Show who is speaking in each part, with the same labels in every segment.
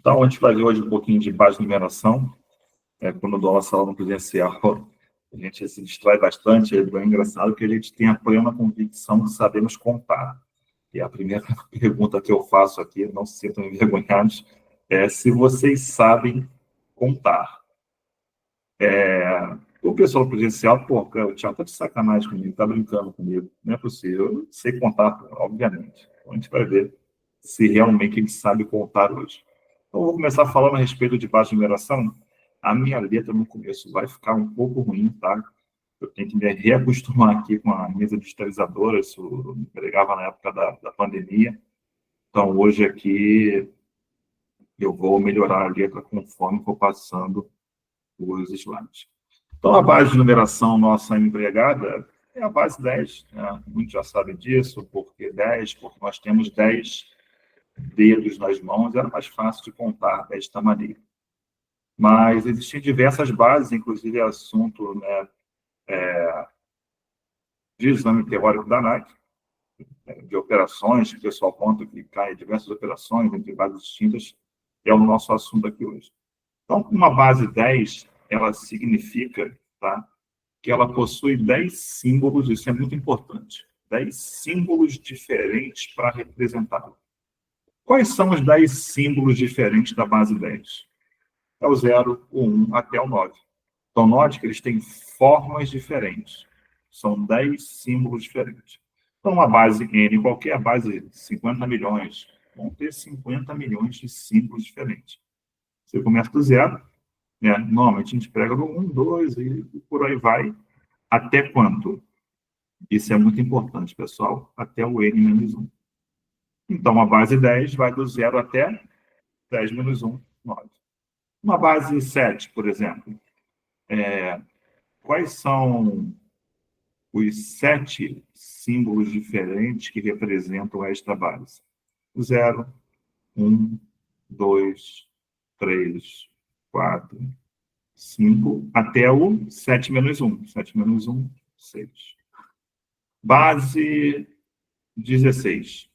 Speaker 1: Então, a gente vai ver hoje um pouquinho de base de numeração. Quando eu dou aula salão presencial, a gente se distrai bastante. É engraçado que a gente tem a plena convicção de sabermos contar. E a primeira pergunta que eu faço aqui, não se sintam envergonhados, é se vocês sabem contar. O pessoal presencial, pô, o Thiago tá de sacanagem comigo, tá brincando comigo. Não é possível. Eu sei contar, obviamente. Então, a gente vai ver se realmente a gente sabe contar hoje. Então, eu vou começar falando a respeito de base de numeração. A minha letra no começo vai ficar um pouco ruim, tá? Eu tenho que me reacostumar aqui com a mesa digitalizadora, isso eu me pregava na época da pandemia. Então, hoje aqui, eu vou melhorar a letra conforme for passando os slides. Então, a base de numeração nossa empregada é a base 10. Né? Muitos já sabem disso, porque 10, porque nós temos 10 dedos nas mãos, era mais fácil de contar desta maneira. Mas existem diversas bases, inclusive assunto, né, de exame teórico da ANAC, de operações, que o pessoal conta que cai diversas operações entre bases distintas, é o nosso assunto aqui hoje. Então, uma base 10, ela significa, tá, que ela possui 10 símbolos, isso é muito importante, 10 símbolos diferentes para representá-la. Quais são os 10 símbolos diferentes da base 10? É o 0, o 1 até o 9. Então, note que eles têm formas diferentes. São 10 símbolos diferentes. Então, uma base N, qualquer base de 50 milhões, vão ter 50 milhões de símbolos diferentes. Você começa do 0, né? Normalmente a gente prega no 1, 2 e por aí vai. Até quanto? Isso é muito importante, pessoal. Até o N menos 1. Então, a base 10 vai do 0 até 10 menos 1, 9. Uma base 7, por exemplo. Quais são os 7 símbolos diferentes que representam esta base? 0, 1, 2, 3, 4, 5, até o 7 menos 1. 7 menos 1, 6. Base 16.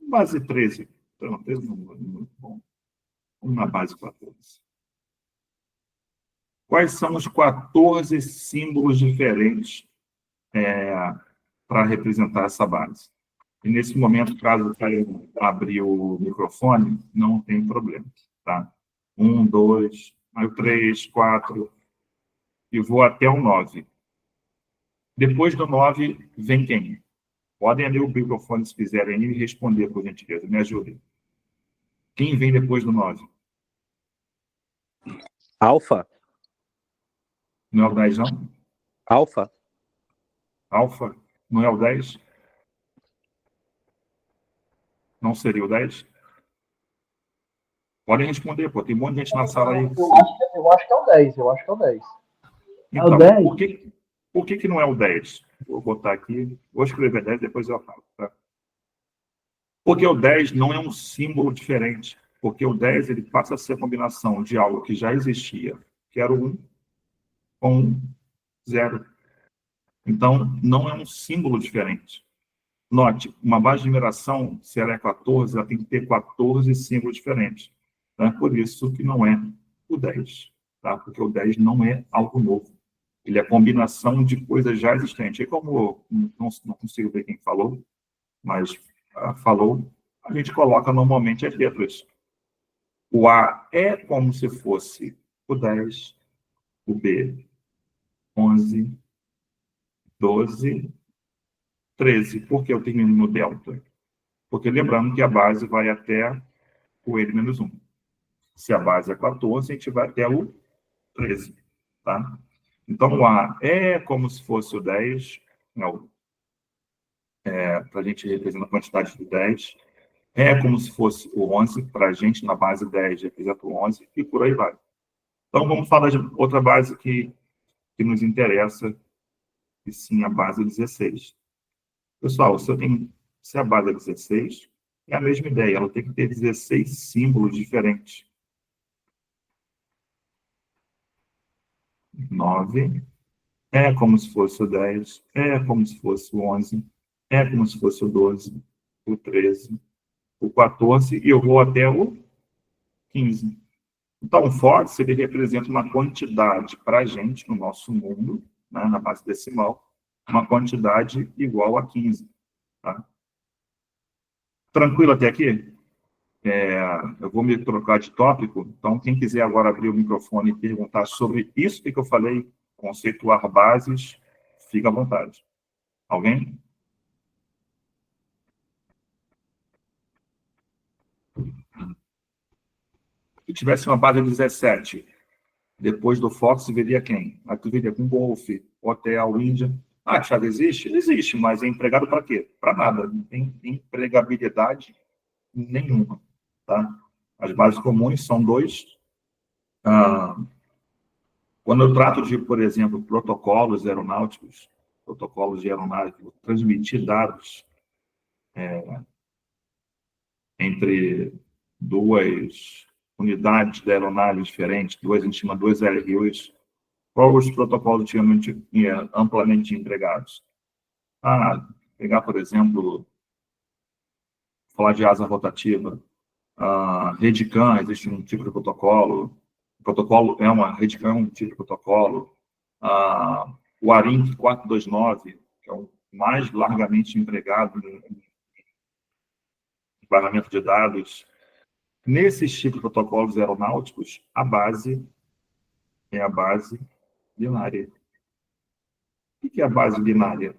Speaker 1: Base 13. Então, 13 não é muito bom. Vamos na base 14. Quais são os 14 símbolos diferentes para representar essa base? E nesse momento, caso eu abrir o microfone, não tem problema, tá? 1, 2, 3, 4, e vou até o 9. Depois do 9, vem quem? Podem abrir o microfone se quiserem e responder, por gentileza, me ajudem. Quem vem depois do 9?
Speaker 2: Alfa.
Speaker 1: Não é o 10, não?
Speaker 2: Alfa.
Speaker 1: Alfa? Não é o 10? Não seria o 10? Podem responder, pô. Tem um monte de gente na sala aí.
Speaker 3: Eu acho que é o 10. Eu acho que é o 10.
Speaker 1: Então,
Speaker 3: é o 10?
Speaker 1: Por que não é o 10? Vou botar aqui. Vou escrever 10, depois eu falo. Tá? Porque o 10 não é um símbolo diferente. Porque o 10 ele passa a ser a combinação de algo que já existia, que era o 1, com 0. Então, não é um símbolo diferente. Note, uma base de numeração, se ela é 14, ela tem que ter 14 símbolos diferentes. Tá? Por isso que não é o 10. Tá? Porque o 10 não é algo novo. Ele é a combinação de coisas já existentes. E como não consigo ver quem falou, mas falou, a gente coloca normalmente as letras. O A é como se fosse o 10, o B, 11, 12, 13. Por que eu termino no delta? Porque lembrando que a base vai até o N menos 1. Se a base é 14, a gente vai até o 13. Tá? Então, o A é como se fosse o 10, para a gente representar a quantidade do 10. É como se fosse o 11, para a gente, na base 10, representa o 11, e por aí vai. Então, vamos falar de outra base que nos interessa, que sim, a base 16. Pessoal, se a base é 16, é a mesma ideia, ela tem que ter 16 símbolos diferentes. 9 é como se fosse o 10, é como se fosse o 11, é como se fosse o 12, o 13, o 14, e eu vou até o 15. Então, o Force, ele representa uma quantidade para a gente, no nosso mundo, né, na base decimal, uma quantidade igual a 15. Tá? Tranquilo até aqui? Eu vou me trocar de tópico, então quem quiser agora abrir o microfone e perguntar sobre isso que eu falei, conceituar bases, fica à vontade. Alguém? Se tivesse uma base 17, depois do Fox, viria quem? Aí tu viria com Golf, Hotel, Índia. Ah, Thiago, existe? Existe, mas é empregado para quê? Para nada. Não tem empregabilidade nenhuma. Tá? As bases comuns são 2. Quando eu trato de, por exemplo, protocolos aeronáuticos, protocolos de aeronáutica, transmitir dados entre duas unidades da aeronave diferentes, a gente chama 2 LRUs, qual os protocolos antigamente amplamente empregados? Pegar, por exemplo, falar de asa rotativa, Redcam, existe um tipo de protocolo, Redcam é um tipo de protocolo, o ARINC 429, que é o mais largamente empregado em barramento de dados. Nesses tipos de protocolos aeronáuticos, a base é a base binária. O que é a base binária?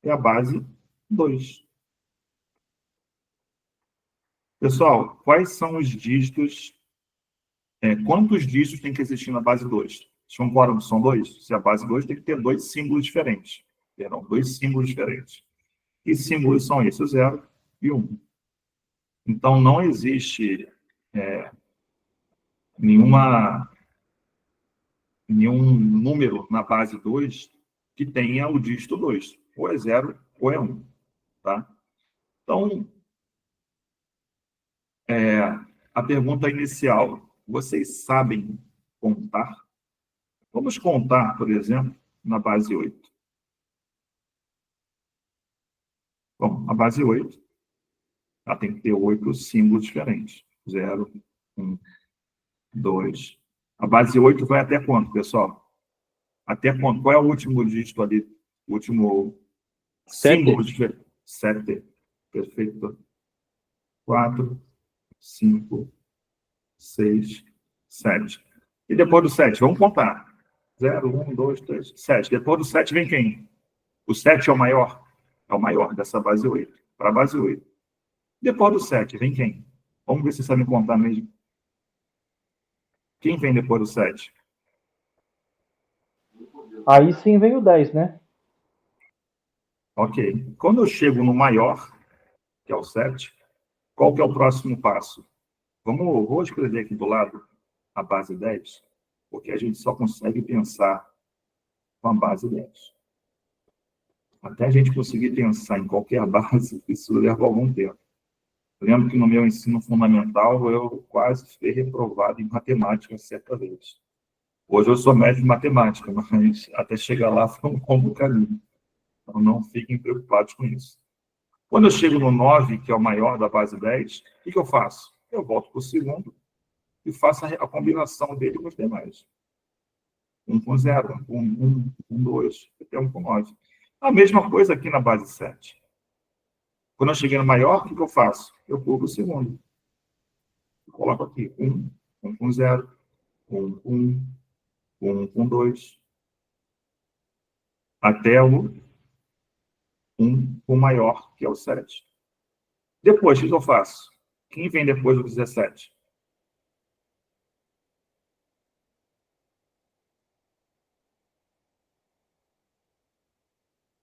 Speaker 1: É a base 2. Pessoal, quais são os dígitos? Quantos dígitos tem que existir na base 2? Concordam que são 2? Se a base 2 tem que ter 2 símbolos diferentes. Terão 2 símbolos diferentes. Que símbolos são esses? 0 e 1. Então, não existe nenhum número na base 2 que tenha o dígito 2. Ou é 0 ou é 1. Tá? Então, a pergunta inicial: vocês sabem contar? Vamos contar, por exemplo, na base 8. Bom, a base 8, ela tem que ter 8 símbolos diferentes. 0, 1, 2. A base 8 vai até quanto, pessoal? Até quanto? Qual é o último dígito ali? O último símbolo diferente? 7. Perfeito. 4, 5, 6, 7. E depois do 7, vamos contar. 0, 1, 2, 3, 7. Depois do 7 vem quem? O 7 é o maior? É o maior dessa base 8. Para a base 8. Depois do 7, vem quem? Vamos ver se você sabe contar mesmo. Quem vem depois do 7?
Speaker 3: Aí sim vem o 10, né?
Speaker 1: Ok. Quando eu chego no maior, que é o 7, qual que é o próximo passo? Vou escrever aqui do lado a base 10, porque a gente só consegue pensar com a base 10. Até a gente conseguir pensar em qualquer base, isso leva algum tempo. Eu lembro que no meu ensino fundamental eu quase fui reprovado em matemática certa vez. Hoje eu sou mestre de matemática, mas até chegar lá foi um longo caminho. Então não fiquem preocupados com isso. Quando eu chego no 9, que é o maior da base 10, o que eu faço? Eu volto para o segundo e faço a combinação dele com os demais. 1 com 0, 1 com 1, 1 com 2, até 1 com 9. A mesma coisa aqui na base 7. Quando eu cheguei no maior, o que eu faço? Eu pulo o segundo. Eu coloco aqui 1, 1 com 0, 1 com 1, 1 com 2, até o 1 com maior, que é o 7. Depois, o que eu faço? Quem vem depois do 17?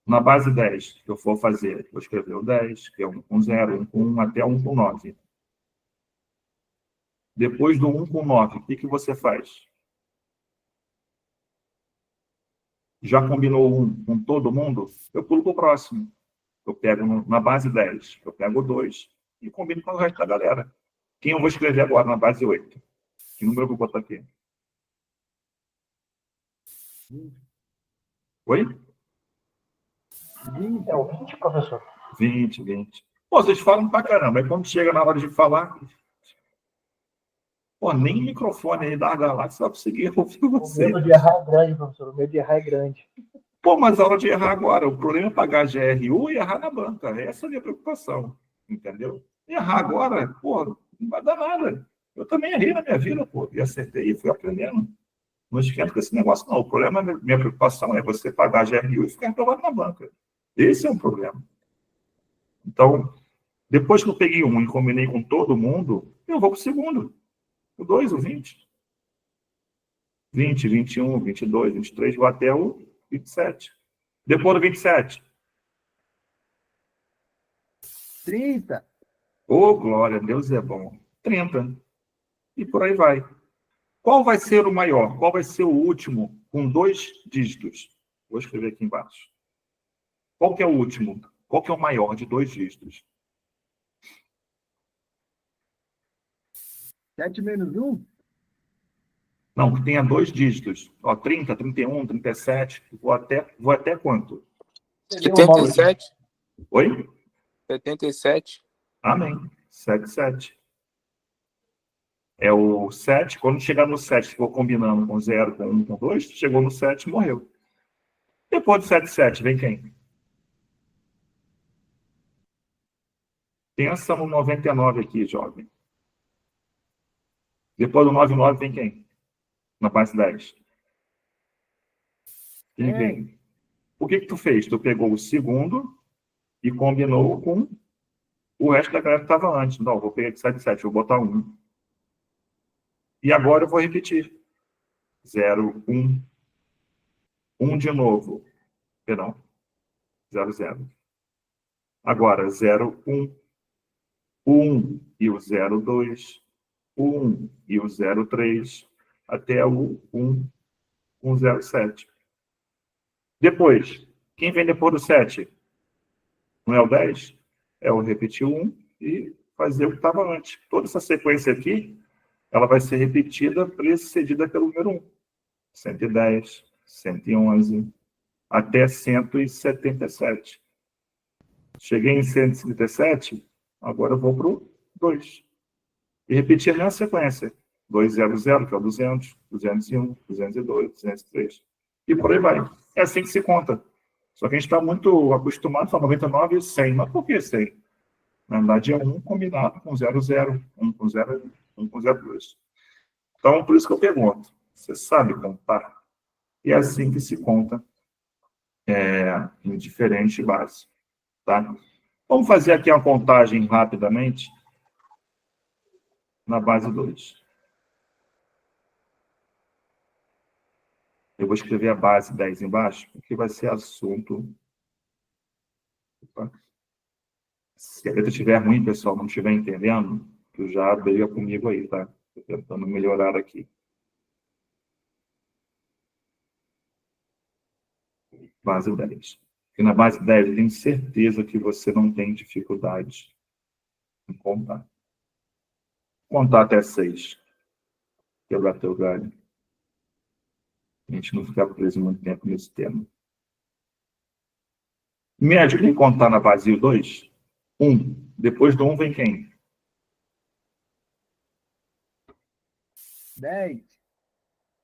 Speaker 1: Na base 10, que eu for fazer, vou escrever o 10, que é 1 com 0, 1 com 1, até 1 com 9. Depois do 1 com 9, o que você faz? Já combinou 1 com todo mundo? Eu pulo para o próximo. Eu pego na base 10, eu pego o 2 e combino com o resto da galera. Quem eu vou escrever agora na base 8? Que número eu vou botar aqui? Oi?
Speaker 3: É o 20, professor.
Speaker 1: 20, 20. Pô, vocês falam pra caramba. Aí quando chega na hora de falar, Pô, nem o microfone aí da galáxia vai conseguir ouvir
Speaker 3: O
Speaker 1: você.
Speaker 3: medo de errar é grande, professor. O medo de errar é grande.
Speaker 1: Pô, mas a hora de errar agora. O problema é pagar GRU e errar na banca. Essa é a minha preocupação. Entendeu? Errar agora, pô, não vai dar nada. Eu também errei na minha vida, pô. E acertei e fui aprendendo. Não esquenta com esse negócio, não. O problema, minha preocupação é você pagar GRU e ficar reprovado na banca. Esse é um problema. Então, depois que eu peguei um e combinei com todo mundo, eu vou para o segundo. O 2, o 20. 20, 21, 22, 23, vou até o 27. Depois do 27.
Speaker 2: 30.
Speaker 1: Ô, glória, Deus é bom. 30. E por aí vai. Qual vai ser o maior? Qual vai ser o último com 2 dígitos? Vou escrever aqui embaixo. Qual que é o último? Qual que é o maior de 2 dígitos?
Speaker 2: 7 menos 1?
Speaker 1: Não, que tenha 2 dígitos. Ó, 30, 31, 37. Vou até quanto?
Speaker 4: 77.
Speaker 1: Oi?
Speaker 4: 77.
Speaker 1: Amém. 77. É o 7. Quando chegar no 7, ficou combinando com 0, com 1, com 2, chegou no 7, morreu. Depois do 77, vem quem? Pensa no 99 aqui, jovem. Depois do 99, vem quem? Na base 10. Quem vem? O que tu fez? Tu pegou o segundo e combinou com o resto da galera que estava antes. Não, vou pegar de 77, vou botar 1. E agora eu vou repetir. 0, 1. 1 de novo. Perdão. 0, 0. Agora, 0, 1. 1 e o 0, 2. 1 e o 0, 3. Até o 1 com 0, 7. Depois, quem vem depois do 7? Não é o 10? É o repetir o 1 e fazer o que estava antes. Toda essa sequência aqui, ela vai ser repetida, precedida pelo número 1. 110, 111, até 177. Cheguei em 177, agora eu vou para o 2. E repetir na sequência. 200, que é o 200, 201, 202, 203. E por aí vai. É assim que se conta. Só que a gente está muito acostumado a falar 99 e 100. Mas por que 100? Na verdade, é 1 combinado com 00, 1 com 0, 1 com 02. Então, por isso que eu pergunto. Você sabe contar? E é assim que se conta em diferentes bases. Tá? Vamos fazer aqui uma contagem rapidamente na base 2. Eu vou escrever a base 10 embaixo, porque vai ser assunto. Opa. Se a letra estiver ruim, pessoal, não estiver entendendo, tu já briga comigo aí, tá? Estou tentando melhorar aqui. Base 10. Porque na base 10 eu tenho certeza que você não tem dificuldade em contar. Contar até 6. Quebrar teu galho. A gente não ficar preso muito tempo nesse tema. Médio em contar na base 2? 1. Depois do 1 vem quem?
Speaker 2: 10.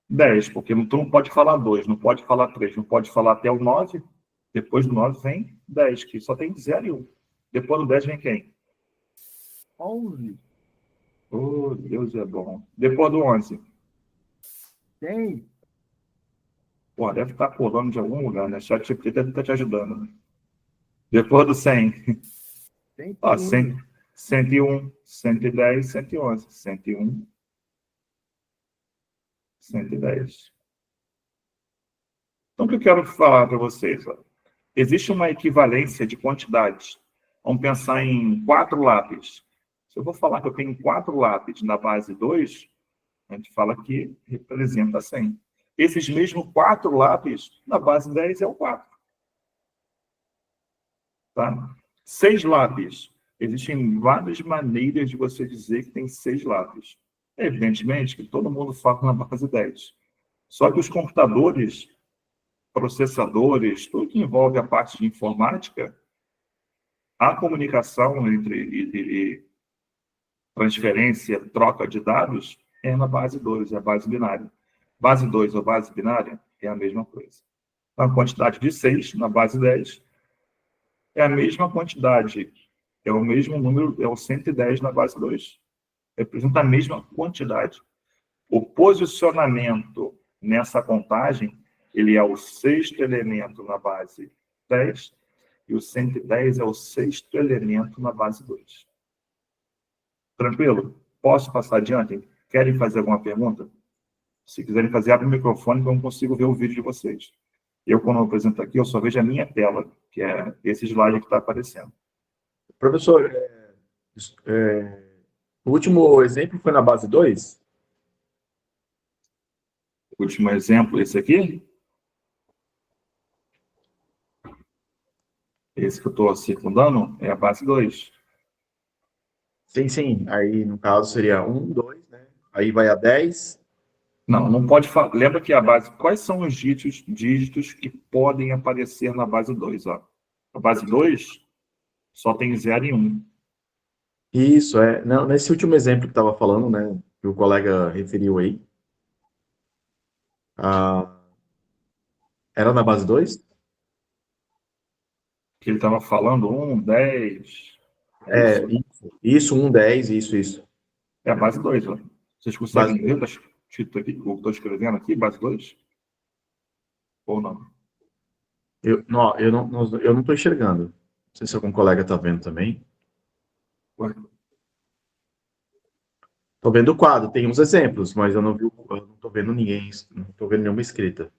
Speaker 1: 10, porque tu não pode falar 2, não pode falar 3, não pode falar até o 9. Depois do 9 vem 10, que só tem 0 e 1. Depois do 10 vem quem?
Speaker 2: 11.
Speaker 1: Oh, Deus é bom. Depois do 11?
Speaker 2: 100.
Speaker 1: Pô, deve estar pulando de algum lugar, né? ChatGPT deve estar te ajudando. Né? Depois do 100?
Speaker 2: 101.
Speaker 1: Ó, 100, 101, 110, 111. 101, 110. Então, o que eu quero falar para vocês? Ó? Existe uma equivalência de quantidades. Vamos pensar em 4 lápis. Se eu vou falar que eu tenho 4 lápis na base 2, a gente fala que representa 100. Esses mesmos 4 lápis, na base 10 é o 4. Tá? 6 lápis. Existem várias maneiras de você dizer que tem 6 lápis. Evidentemente que todo mundo fala na base 10. Só que os computadores, processadores, tudo que envolve a parte de informática, a comunicação entre transferência, troca de dados, é na base 2, é a base binária. Base 2 ou base binária é a mesma coisa. A quantidade de 6 na base 10 é a mesma quantidade, é o mesmo número, é o 110 na base 2. Representa a mesma quantidade. O posicionamento nessa contagem, ele é o 6º elemento na base 10 e o 110 é o 6º elemento na base 2. Tranquilo? Posso passar adiante? Querem fazer alguma pergunta? Se quiserem fazer, abre o microfone que eu não consigo ver o vídeo de vocês. Eu, quando eu apresento aqui, eu só vejo a minha tela, que é esse slide que está aparecendo.
Speaker 5: Professor, o último exemplo foi na base 2?
Speaker 1: O último exemplo, esse aqui. Esse que eu estou circundando é a base 2.
Speaker 5: Sim, sim. Aí, no caso, seria 1, 2, né? Aí vai a 10.
Speaker 1: Não, não pode falar. Lembra que a base... Quais são os dígitos que podem aparecer na base 2? Ó? A base 2 só tem 0 e 1.
Speaker 5: Isso, é. Não, nesse último exemplo que estava falando, né? Que o colega referiu aí. Era na base 2?
Speaker 1: Que ele estava falando 1, 10...
Speaker 5: Isso, 1, 10, isso.
Speaker 1: É a base 2. Ó. Vocês conseguem
Speaker 5: Base
Speaker 1: ver? Está escrito aqui, o que eu estou escrevendo aqui, base 2? Ou não?
Speaker 5: Eu não estou enxergando. Não sei se algum colega está vendo também.
Speaker 1: Ué?
Speaker 5: Estou vendo o quadro, tem uns exemplos, mas eu não estou vendo ninguém, não estou vendo nenhuma escrita.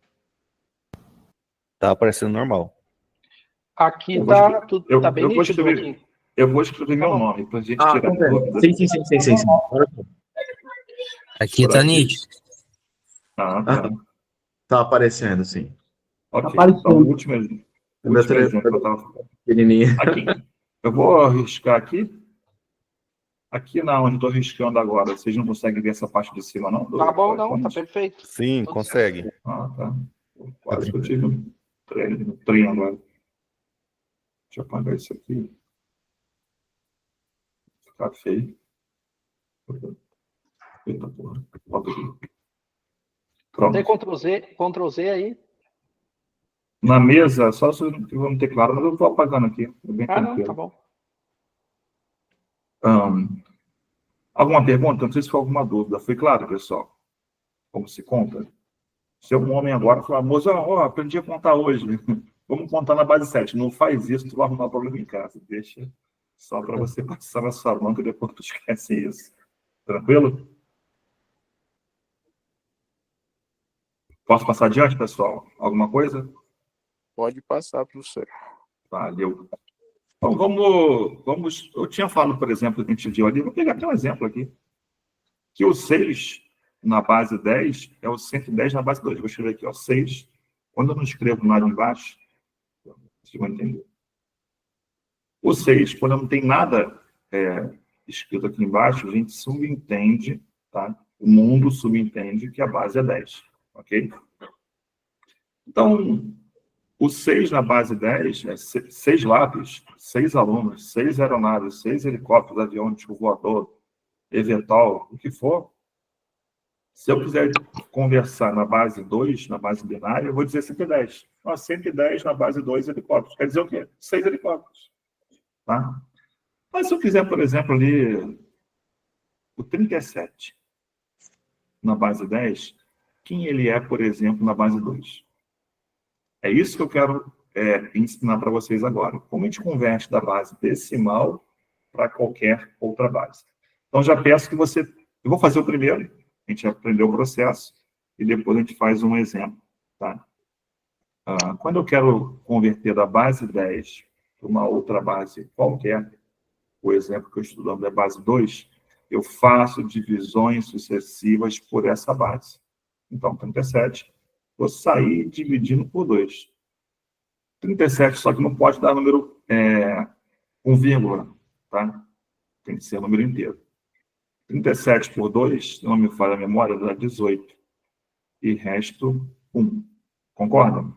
Speaker 6: Tá aparecendo normal.
Speaker 3: Aqui
Speaker 1: Eu
Speaker 3: tá, tudo, tá bem
Speaker 1: vou
Speaker 3: nítido
Speaker 1: escrever,
Speaker 3: aqui.
Speaker 1: eu vou escrever meu
Speaker 3: bom.
Speaker 1: nome, para a gente tirar dúvidas.
Speaker 5: Sim.
Speaker 6: Aqui
Speaker 1: Por
Speaker 6: tá
Speaker 1: aqui.
Speaker 6: nítido.
Speaker 5: Tá aparecendo, sim.
Speaker 1: Ok,
Speaker 3: Tá aparecendo.
Speaker 1: então o último exemplo que eu estava
Speaker 5: Pequenininha.
Speaker 1: aqui. Eu vou arriscar aqui. Aqui na onde estou riscando agora, vocês não conseguem ver essa parte de cima, não?
Speaker 3: Tá bom, não, tá perfeito.
Speaker 6: Sim,
Speaker 3: Tudo
Speaker 6: consegue.
Speaker 1: Ah, tá. Quase que eu tive um trem agora. Deixa eu apagar isso aqui. Ficar feio. Eita porra. Volta aqui.
Speaker 3: Tem
Speaker 1: Pronto.
Speaker 3: Ctrl Z aí.
Speaker 1: Na mesa, só se eu não ter claro, mas eu vou apagando aqui. Bem
Speaker 3: Não,
Speaker 1: tranquilo.
Speaker 3: tá bom.
Speaker 1: Alguma pergunta? Não sei se foi alguma dúvida. Foi claro, pessoal? Como se conta? Se um homem agora falar, moça, aprendi a contar hoje. Vamos contar na base 7. Não faz isso, tu vai arrumar problema em casa. Deixa só para você passar na sua mão, que depois tu esquece isso. Tranquilo? Posso passar adiante, pessoal? Alguma coisa?
Speaker 4: Pode passar, professor.
Speaker 1: Valeu. Então, vamos... Eu tinha falado, por exemplo, que a gente viu ali, vou pegar até um exemplo aqui. Que o 6 na base 10 é o 110 na base 2. Vou escrever aqui, ó, 6. Quando eu não escrevo nada embaixo, vocês vão entender. O 6, quando não tem nada escrito aqui embaixo, a gente subentende, tá? O mundo subentende que a base é 10, ok? Então, o 6 na base 10 é 6 lápis, 6 alunos, 6 aeronaves, 6 helicópteros, avião, tipo voador, eventual, o que for. Se eu quiser conversar na base 2, na base binária, eu vou dizer 110. Então, 110 na base 2 helicópteros. Quer dizer o quê? 6 helicópteros. Tá? Mas se eu quiser, por exemplo, ali o 37 na base 10, quem ele é, por exemplo, na base 2? É isso que eu quero ensinar para vocês agora. Como a gente converte da base decimal para qualquer outra base. Então, já peço que você... Eu vou fazer o primeiro, a gente aprendeu o processo, e depois a gente faz um exemplo. Tá? Quando eu quero converter da base 10 para uma outra base qualquer, o exemplo que eu estudamos é base 2, eu faço divisões sucessivas por essa base. Então, 37, vou sair dividindo por 2. 37, só que não pode dar número com vírgula, tá? Tem que ser número inteiro. 37 por 2, se não me falha a memória, dá 18. E resto 1. Concordam?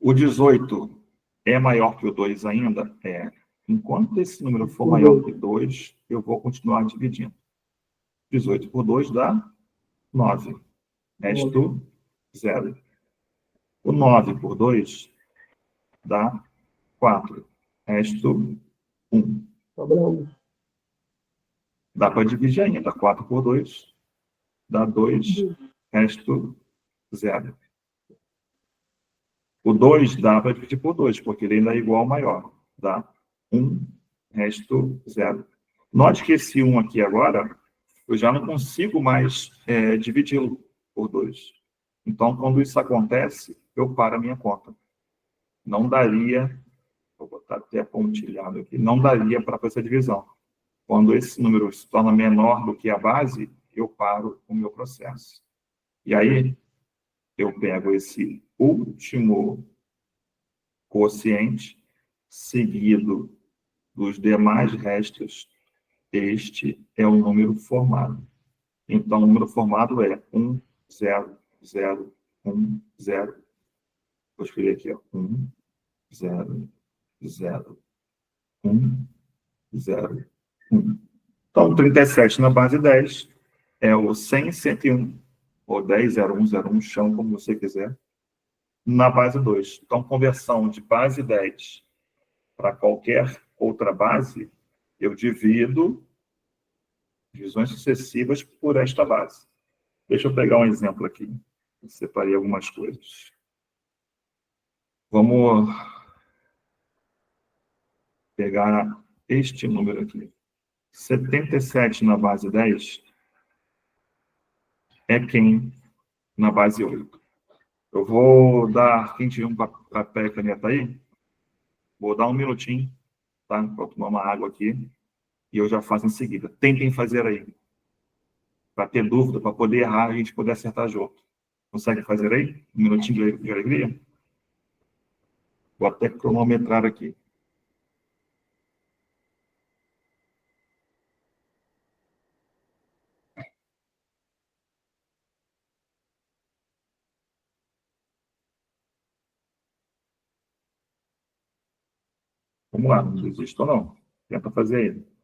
Speaker 1: O 18 é maior que o 2 ainda? Enquanto esse número for maior que 2, eu vou continuar dividindo. 18 por 2 dá 9. Resto, 0. O 9 por 2 dá 4. Resto, 1.
Speaker 2: Sobra 1.
Speaker 1: Dá para dividir ainda. 4 por 2 dá 2. Resto, 0. O 2 dá para dividir por 2, porque ele ainda é igual ao maior. Dá 1. Resto, 0. Note que esse 1 aqui agora, eu já não consigo mais dividi-lo por 2. Então, quando isso acontece, eu paro a minha conta. Não daria, vou botar até pontilhado aqui, não daria para fazer a divisão. Quando esse número se torna menor do que a base, eu paro o meu processo. E aí, eu pego esse último quociente, seguido dos demais restos. Este é o número formado. Então, o número formado é 1, 0, 0, 1, 0. Vou escrever aqui, ó. 1, 0, 0, 1, 0, 1. Então, 37 na base 10 é o 100, 101, ou 10, 01, 01, chama como você quiser, na base 2. Então, conversão de base 10 para qualquer outra base, eu divido divisões sucessivas por esta base. Deixa eu pegar um exemplo aqui. Eu separei algumas coisas. Vamos pegar este número aqui. 77 na base 10 é quem na base 8? Eu vou dar... Quem tiver um papel e caneta aí, vou dar um minutinho, tá? Vou tomar uma água aqui e eu já faço em seguida. Tentem fazer aí. Para ter dúvida, para poder errar, a gente poder acertar junto. Consegue fazer aí? Um minutinho de alegria? Vou até cronometrar aqui. Vamos lá, não desista não. Tenta fazer aí.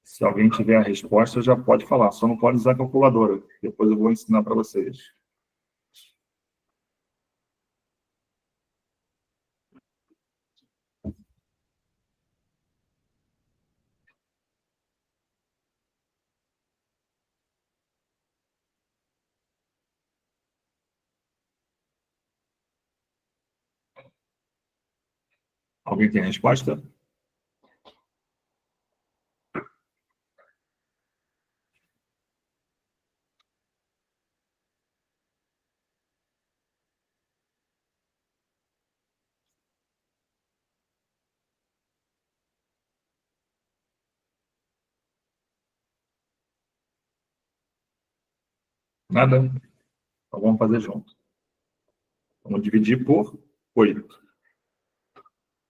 Speaker 1: Se alguém tiver a resposta, já pode falar. Só não pode usar a calculadora. Depois eu vou ensinar para vocês. Alguém tem a resposta? Nada? Então vamos fazer junto. Vamos dividir por 8.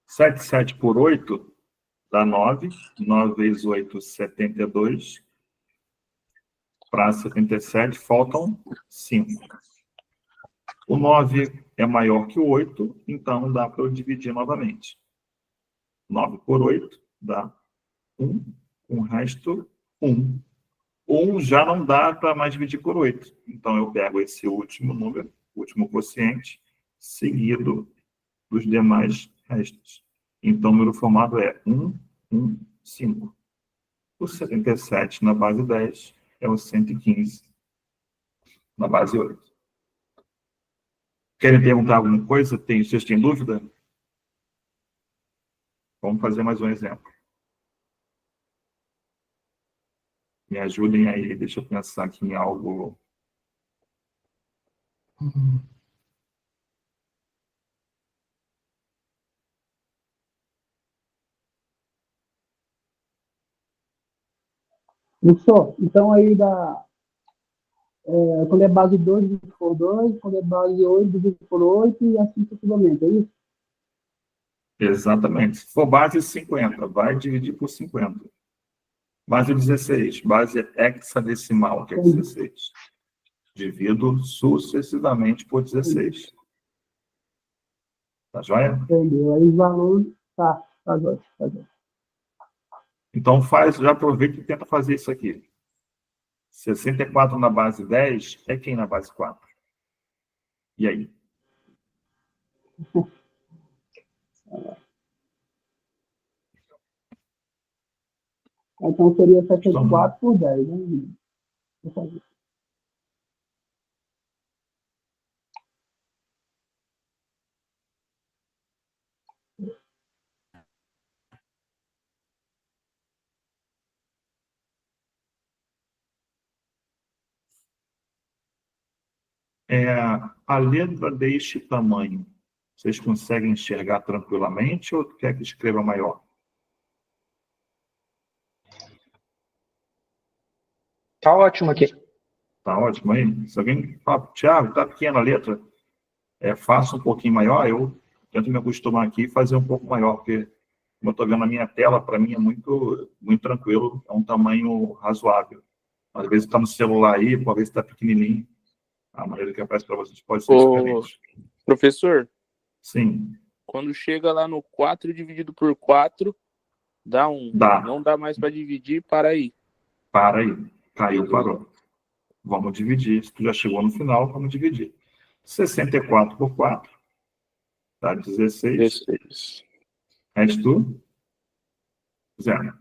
Speaker 1: 7 por 8 dá 9. 9 vezes 8, 72. Para 77, faltam 5. O 9 é maior que o 8, então dá para eu dividir novamente. 9 por 8 dá 1, com o resto 1. 1 já não dá para mais dividir por 8. Então, eu pego esse último número, último quociente, seguido dos demais restos. Então, o número formado é 1, 1, 5. O 77 na base 10 é o 115 na base 8. Querem perguntar alguma coisa? Vocês têm dúvida? Vamos fazer mais um exemplo. Me ajudem aí, deixa eu pensar aqui em algo.
Speaker 7: Professor, então aí dá, quando é base 2, divide por 2, quando é base 8, divide por 8 e assim sucessivamente, é isso?
Speaker 1: Exatamente. Se for base 50, vai dividir por 50. Base 16. Base hexadecimal, que é 16. Divido sucessivamente por 16. Tá joia?
Speaker 7: Entendeu? Aí os valores. Tá jóia, tá jóia.
Speaker 1: Então já aproveita e tenta fazer isso aqui. 64 na base 10 é quem na base 4? E aí?
Speaker 7: Então seria 74 por 10, né? Vou fazer.
Speaker 1: A letra deste tamanho, vocês conseguem enxergar tranquilamente ou quer que escreva maior?
Speaker 3: Tá ótimo aqui.
Speaker 1: Tá ótimo aí? Se alguém fala, Thiago, tá pequena a letra, faça um pouquinho maior, eu tento me acostumar aqui e fazer um pouco maior, porque, como eu estou vendo na minha tela, para mim é muito, muito tranquilo, é um tamanho razoável. Às vezes está no celular aí, às vezes está pequenininho. A maneira que aparece para vocês pode ser diferente.
Speaker 4: Professor,
Speaker 1: Sim.
Speaker 4: quando chega lá no 4 dividido por 4, dá 1.
Speaker 1: Dá.
Speaker 4: Não dá mais para dividir, para aí.
Speaker 1: Para aí. Caiu, parou. Vamos dividir. Se tu já chegou no final, vamos dividir. 64 por 4 dá 16.
Speaker 4: 16.
Speaker 1: Resto 0.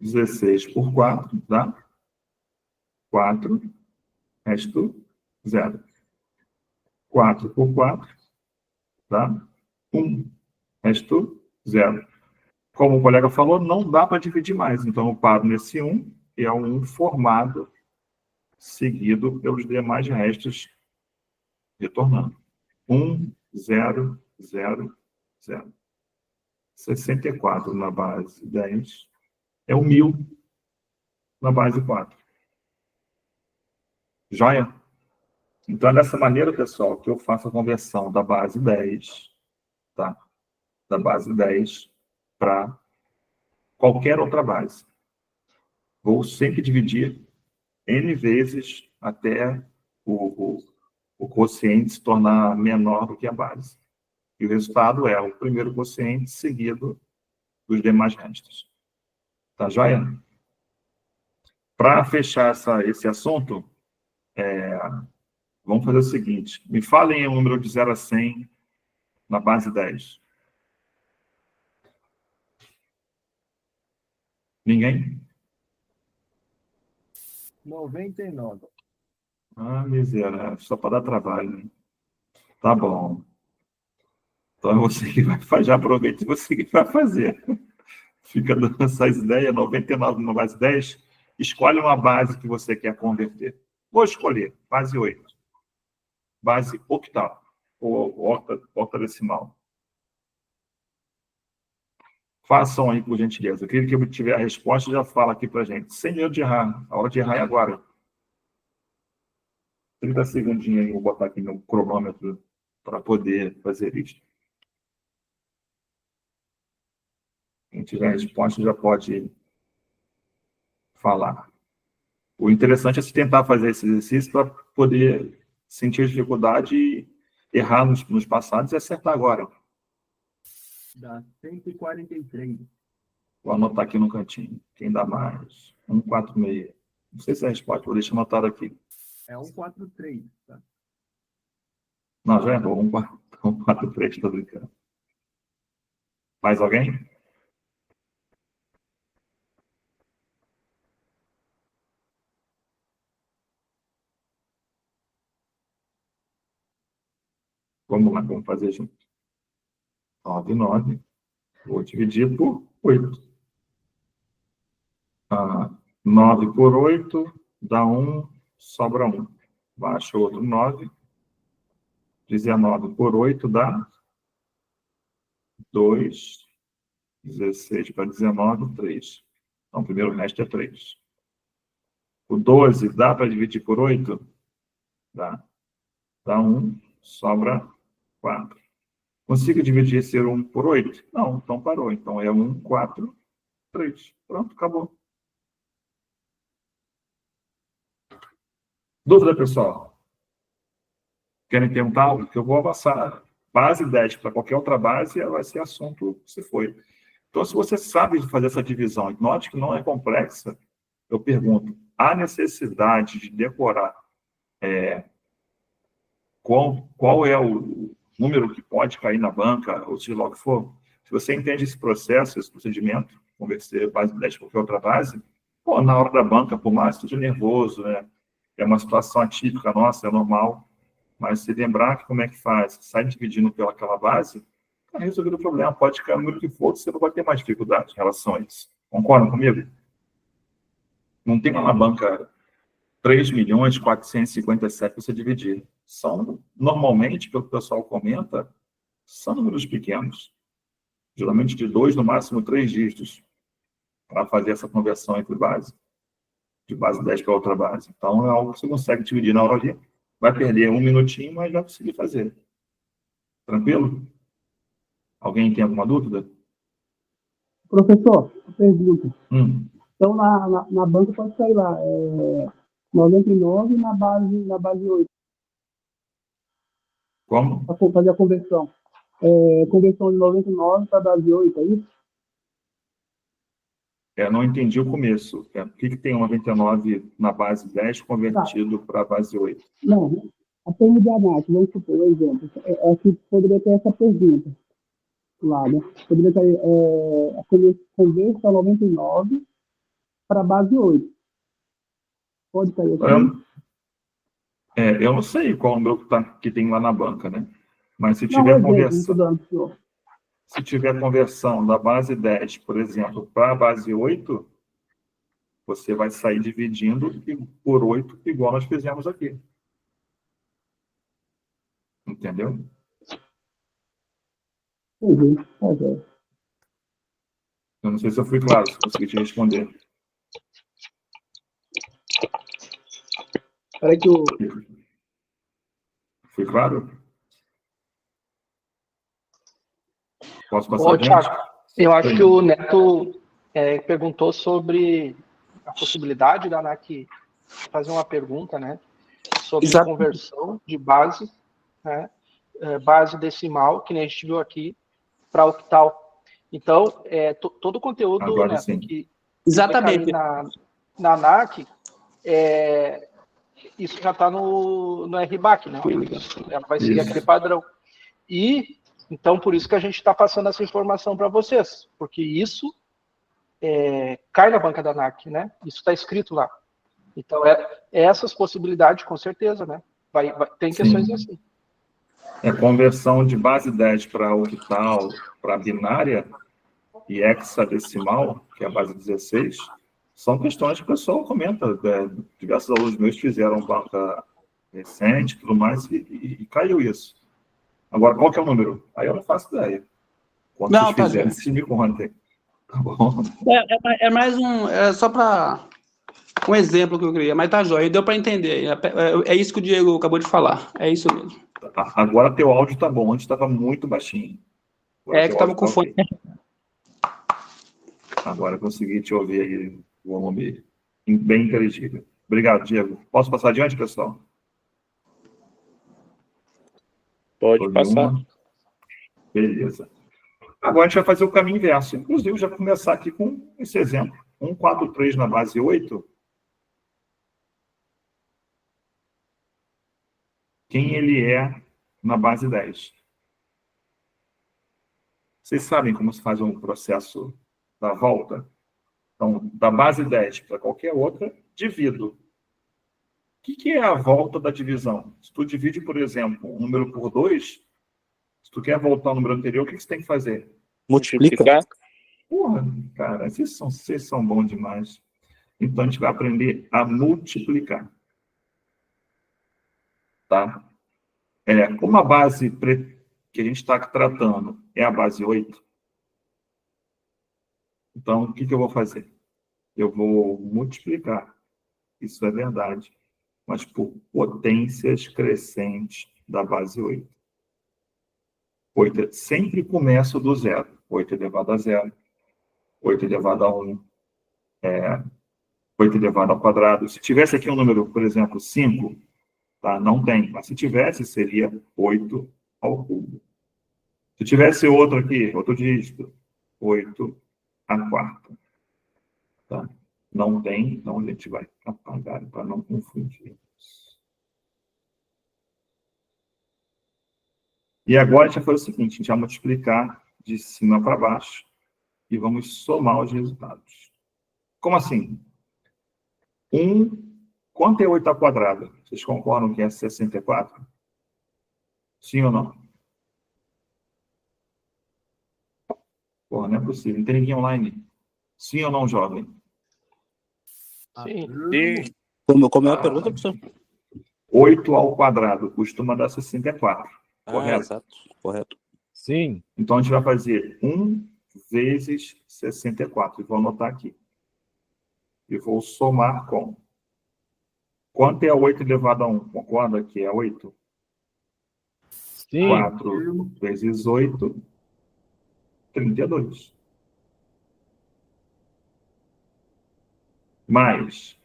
Speaker 1: 16 por 4 dá 4. Resto 0. 4 por 4 dá 1. Resto 0. Como o colega falou, não dá para dividir mais. Então, eu paro nesse 1, que é um formado, seguido pelos demais restos, retornando. 1, 0, 0, 0. 64 na base 10 é o 1000 na base 4. Joia? Então, é dessa maneira, pessoal, que eu faço a conversão da base 10, tá? Da base 10 para qualquer outra base. Vou sempre dividir N vezes até o quociente se tornar menor do que a base. E o resultado é o primeiro quociente seguido dos demais restos. Tá joia? Para fechar esse assunto, vamos fazer o seguinte. Me falem um número de 0 a 100 na base 10. Ninguém?
Speaker 2: 99.
Speaker 1: Ah, miséria. Só para dar trabalho, né? Tá bom. Então é você que vai fazer. Já aproveita e você que vai fazer. Fica dando essas ideias. 99 na base 10. Escolhe uma base que você quer converter. Vou escolher. Base 8. Base octal. Ou octadecimal. Façam aí, por gentileza. Aquele que tiver a resposta já fala aqui para a gente. Sem medo de errar. A hora de errar é agora. 30 segundinhos aí, vou botar aqui no cronômetro para poder fazer isso. Quem tiver a resposta já pode falar. O interessante é se tentar fazer esse exercício para poder sentir a dificuldade e errar nos passados e acertar agora.
Speaker 2: Dá 143.
Speaker 1: Vou anotar aqui no cantinho. Quem dá mais? 146. Não sei se é a resposta, vou deixar anotado aqui.
Speaker 2: É 143, tá?
Speaker 1: Não, já errou. 143, estou brincando. Mais alguém? Vamos lá, vamos fazer junto. 9. Vou dividir por 8. 9 por 8 dá 1, sobra 1. Baixa outro 9. 19 por 8 dá 2. 16 para 19, 3. Então, o primeiro resto é 3. O 12 dá para dividir por 8? Dá. Dá 1, sobra 4. Consigo dividir esse 1 por 8? Não, então parou. Então é 1, 4. 3. Pronto, acabou. Dúvida, pessoal? Querem perguntar algo? Que eu vou avançar. Base 10 para qualquer outra base, vai ser assunto que se foi. Então, se você sabe fazer essa divisão, e note que não é complexa, eu pergunto, há necessidade de decorar qual é o número que pode cair na banca, ou seja lá o que for? Se você entende esse processo, esse procedimento, converter base 10 para qualquer outra base, pô, na hora da banca, por mais que esteja nervoso, né? É uma situação atípica nossa, é normal, mas se lembrar que como é que faz, sai dividindo pelaquela base, está resolvido o problema, pode cair o número que for, você não vai ter mais dificuldade em relação a isso. Concordam comigo? Não tem uma banca 3.457.000 para você dividir. São, normalmente, pelo que o pessoal comenta, são números pequenos. Geralmente de 2, no máximo 3 dígitos, para fazer essa conversão entre base. De base 10 para outra base. Então, é algo que você consegue dividir na hora ali. Vai perder um minutinho, mas vai conseguir fazer. Tranquilo? Alguém tem alguma dúvida?
Speaker 7: Professor, pergunta. Então, na banca pode sair lá, 99 na base 8.
Speaker 1: Como?
Speaker 7: Para fazer a conversão. Conversão de 99 para base 8, é isso?
Speaker 1: Não entendi o começo. Por que tem 99 na base 10 convertido para a base 8?
Speaker 7: Não, a PN ANAC, vamos supor, um exemplo. Que poderia ter essa pergunta lá, né? Poderia ter a conversão 99 para a base 8. Pode cair assim?
Speaker 1: Eu não sei qual o número que tem lá na banca, né? Mas se tiver conversão... Se tiver conversão da base 10, por exemplo, para a base 8, você vai sair dividindo por 8, igual nós fizemos aqui. Entendeu?
Speaker 7: Uhum.
Speaker 1: Eu não sei se eu fui claro, se consegui te responder.
Speaker 7: Espera que
Speaker 1: Fui claro? Posso passar
Speaker 3: Ô,
Speaker 1: adiante?
Speaker 3: Thiago, eu acho que o Neto perguntou sobre a possibilidade da ANAC fazer uma pergunta, né? Sobre conversão de base, né? Base decimal, que nem a gente viu aqui, para octal. Então, todo o conteúdo,
Speaker 1: Agora,
Speaker 3: Neto,
Speaker 1: sim.
Speaker 3: que
Speaker 8: Exatamente.
Speaker 3: vai cair na ANAC, isso já está no RBAC, né? Ela vai seguir aquele padrão. E, então, por isso que a gente está passando essa informação para vocês, porque isso cai na banca da ANAC, né? Isso está escrito lá. Então, essas possibilidades, com certeza, né? Tem questões assim.
Speaker 1: Conversão de base 10 para octal, para binária e hexadecimal, que é a base 16, são questões que o pessoal comenta. Diversos alunos meus fizeram banca recente, tudo mais, e caiu isso. Agora, qual que é o número? Aí eu não faço ideia. Quando
Speaker 8: Não,
Speaker 1: vocês
Speaker 8: tá
Speaker 1: fizerem,
Speaker 8: bem.
Speaker 1: vocês me contem. Tá bom?
Speaker 8: É mais só para um exemplo que eu queria, mas tá jóia, deu para entender. É isso que o Diego acabou de falar. É isso mesmo.
Speaker 1: Agora teu áudio tá bom, antes estava muito baixinho. Agora
Speaker 8: Que
Speaker 1: teu
Speaker 8: estava
Speaker 1: áudio
Speaker 8: com
Speaker 1: tá
Speaker 8: fone.
Speaker 1: ok. Agora eu consegui te ouvir aí, o volume bem inteligível. Obrigado, Diego. Posso passar adiante, pessoal?
Speaker 4: Pode passar.
Speaker 1: Beleza. Agora a gente vai fazer o caminho inverso. Inclusive, já vou começar aqui com esse exemplo. 143 na base 8. Quem ele é na base 10? Vocês sabem como se faz um processo da volta? Então, da base 10 para qualquer outra, divido. O que é a volta da divisão? Se tu divide, por exemplo, um número por 2, se tu quer voltar ao número anterior, o que você tem que fazer?
Speaker 4: Multiplicar.
Speaker 1: Porra, cara, vocês são bons demais. Então, a gente vai aprender a multiplicar. Tá? Como a base que a gente está tratando é a base 8, então, o que eu vou fazer? Eu vou multiplicar. Isso é verdade. Mas por potências crescentes da base 8. 8 sempre começa do zero. 8 elevado a zero. 8 elevado a 1 é 8 elevado ao quadrado. Se tivesse aqui um número, por exemplo, 5, tá? Não tem. Mas se tivesse, seria 8 ao cubo. Se tivesse outro aqui, outro dígito, 8 à quarta. Tá? Não tem, então a gente vai apagar para não confundir. E agora a gente vai fazer o seguinte, a gente vai multiplicar de cima para baixo e vamos somar os resultados. Como assim? Quanto é 8 ao quadrado? Vocês concordam que é 64? Sim ou não? Porra, não é possível. Não tem ninguém online. Sim ou não, jovem?
Speaker 3: Sim.
Speaker 4: Sim.
Speaker 6: Como é a pergunta, professor?
Speaker 1: 8 ao quadrado costuma dar 64. Correto?
Speaker 6: Exato. Correto.
Speaker 9: Sim.
Speaker 1: Então a gente vai fazer 1 vezes 64. E vou anotar aqui. E vou somar com. Quanto é 8 elevado a 1? Concorda que é 8?
Speaker 9: Sim.
Speaker 1: 4 vezes 8, 32. Mais